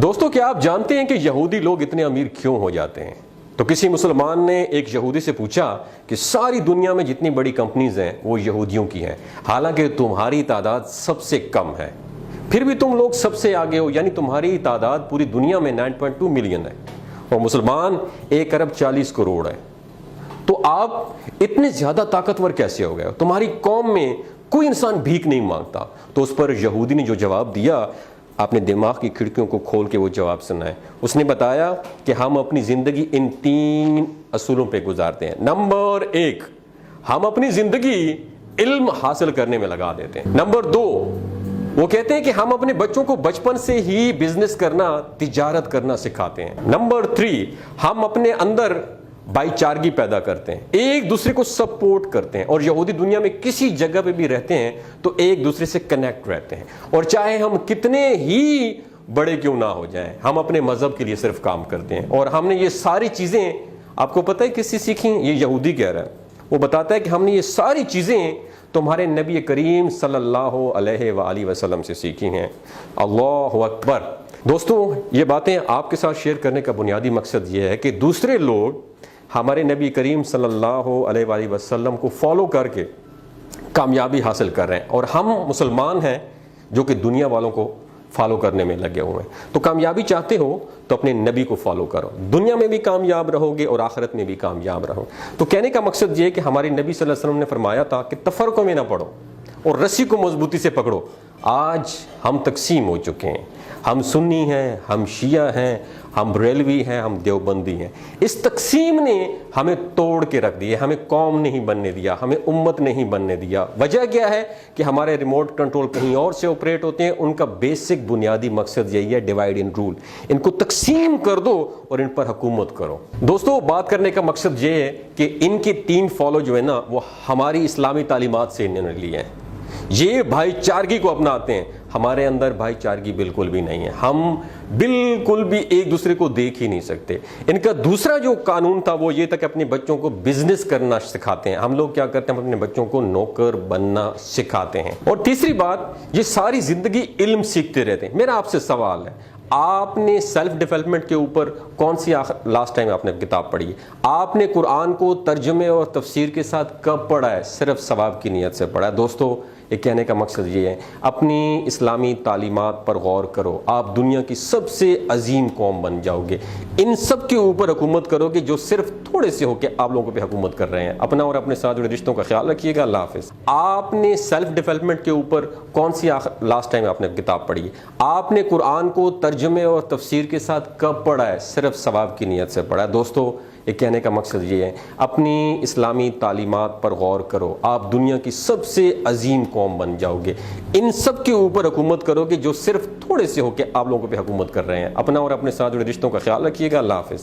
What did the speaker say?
دوستو کیا آپ جانتے ہیں کہ یہودی لوگ اتنے امیر کیوں ہو جاتے ہیں؟ تو کسی مسلمان نے ایک یہودی سے پوچھا کہ ساری دنیا میں جتنی بڑی کمپنیز ہیں وہ یہودیوں کی ہیں، حالانکہ تمہاری تعداد سب سے کم ہے، پھر بھی تم لوگ سب سے آگے ہو، یعنی تمہاری تعداد پوری دنیا میں 9.2 ملین ہے اور مسلمان 1 ارب 40 کروڑ ہے۔ تو آپ اتنے زیادہ طاقتور کیسے ہو گئے؟ تمہاری قوم میں کوئی انسان بھیک نہیں مانگتا۔ تو اس پر یہودی نے جو جواب دیا، آپ نے دماغ کی کھڑکیوں کو کھول کے وہ جواب سنا ہے۔ اس نے بتایا کہ ہم اپنی زندگی ان 3 اصولوں پہ گزارتے ہیں۔ نمبر 1، ہم اپنی زندگی علم حاصل کرنے میں لگا دیتے ہیں۔ نمبر 2، وہ کہتے ہیں کہ ہم اپنے بچوں کو بچپن سے ہی بزنس کرنا، تجارت کرنا سکھاتے ہیں۔ نمبر 3، ہم اپنے اندر بھائی چارگی پیدا کرتے ہیں، ایک دوسرے کو سپورٹ کرتے ہیں، اور یہودی دنیا میں کسی جگہ پہ بھی رہتے ہیں تو ایک دوسرے سے کنیکٹ رہتے ہیں، اور چاہے ہم کتنے ہی بڑے کیوں نہ ہو جائیں، ہم اپنے مذہب کے لیے صرف کام کرتے ہیں۔ اور ہم نے یہ ساری چیزیں، آپ کو پتہ ہے کس سے سیکھی؟ یہ یہودی کہہ رہا ہے، وہ بتاتا ہے کہ ہم نے یہ ساری چیزیں تمہارے نبی کریم صلی اللہ علیہ وآلہ وسلم سے سیکھی ہیں۔ اللہ اکبر۔ دوستوں، یہ باتیں آپ کے ساتھ شیئر کرنے کا بنیادی مقصد یہ ہے کہ دوسرے لوگ ہمارے نبی کریم صلی اللہ علیہ وآلہ وسلم کو فالو کر کے کامیابی حاصل کر رہے ہیں، اور ہم مسلمان ہیں جو کہ دنیا والوں کو فالو کرنے میں لگے ہوئے ہیں۔ تو کامیابی چاہتے ہو تو اپنے نبی کو فالو کرو، دنیا میں بھی کامیاب رہو گے اور آخرت میں بھی کامیاب رہو۔ تو کہنے کا مقصد یہ ہے کہ ہمارے نبی صلی اللہ علیہ وسلم نے فرمایا تھا کہ تفرقوں میں نہ پڑو اور رسی کو مضبوطی سے پکڑو۔ آج ہم تقسیم ہو چکے ہیں، ہم سنی ہیں، ہم شیعہ ہیں، ہم بریلوی ہیں، ہم دیوبندی ہیں۔ اس تقسیم نے ہمیں توڑ کے رکھ دیا، ہمیں قوم نہیں بننے دیا، ہمیں امت نہیں بننے دیا۔ وجہ کیا ہے کہ ہمارے ریموٹ کنٹرول کہیں اور سے آپریٹ ہوتے ہیں، ان کا بیسک بنیادی مقصد یہی ہے، ڈیوائڈ اینڈ رول۔ ان کو تقسیم کر دو اور ان پر حکومت کرو۔ دوستو، بات کرنے کا مقصد یہ ہے کہ ان کے 3 فالو جو ہے نا، وہ ہماری اسلامی تعلیمات سے انہوں نے لیے ہیں۔ یہ بھائی چارگی کو اپناتے ہیں، ہمارے اندر بھائی چارگی بالکل بھی نہیں ہے، ہم بالکل بھی ایک دوسرے کو دیکھ ہی نہیں سکتے۔ ان کا دوسرا جو قانون تھا وہ یہ تھا کہ اپنے بچوں کو بزنس کرنا سکھاتے ہیں۔ ہم لوگ کیا کرتے ہیں؟ ہم اپنے بچوں کو نوکر بننا سکھاتے ہیں۔ اور تیسری بات، یہ ساری زندگی علم سیکھتے رہتے ہیں۔ میرا آپ سے سوال ہے، آپ نے سیلف ڈیولپمنٹ کے اوپر کون سی لاسٹ ٹائم آپ نے کتاب پڑھی ہے؟ آپ نے قرآن کو ترجمے اور تفسیر کے ساتھ کب پڑھا ہے؟ صرف ثواب کی نیت سے پڑھا ہے۔ دوستو، یہ کہنے کا مقصد یہ ہے، اپنی اسلامی تعلیمات پر غور کرو، آپ دنیا کی سب سے عظیم قوم بن جاؤ گے۔ ان سب کے اوپر حکومت کرو گے جو صرف تھوڑے سے ہو کے آپ لوگوں پہ حکومت کر رہے ہیں۔ اپنا اور اپنے ساتھ جڑے رشتوں کا خیال رکھیے گا۔ اللہ حافظ۔ آپ نے سیلف ڈیولپمنٹ کے اوپر کون سی لاسٹ ٹائم آپ نے کتاب پڑھی ہے؟ آپ نے قرآن کو ترجمے اور تفسیر کے ساتھ کب پڑھا ہے؟ صرف ثواب کی نیت سے پڑھا ہے۔ دوستو، یہ کہنے کا مقصد یہ ہے، اپنی اسلامی تعلیمات پر غور کرو، آپ دنیا کی سب سے عظیم قوم بن جاؤ گے۔ ان سب کے اوپر حکومت کرو گے جو صرف تھوڑے سے ہو کے آپ لوگوں پہ حکومت کر رہے ہیں۔ اپنا اور اپنے ساتھ جڑے رشتوں کا خیال رکھیے گا۔ اللہ حافظ۔